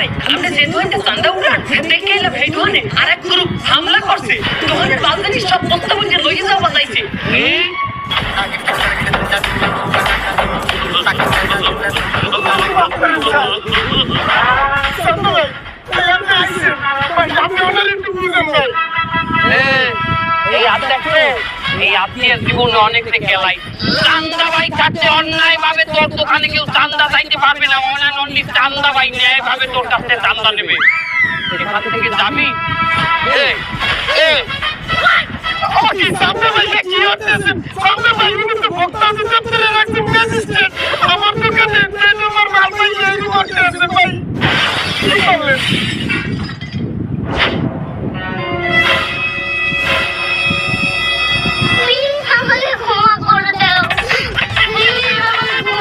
ভাই আপনি যে ধরনের চান্দা উঠান দেখে এলাম এই ধরনের আর এক গ্রুপ হামলা করছে তখন বাজারে সব বস্তা বলছে লইয়ে যাওয়া যাইছে এই আত্মীয় জীবনে অনেক খেলাই চান্দা ভাই কাছে অন্যায় ভাবে তোর দোকানে কেউ চান্দা চাইতে পারবে না অনলি চান্দা ভাই ন্যায় ভাবে তোর কাছে চান্দা নেবে এখান থেকে যাবি আমার দোকানে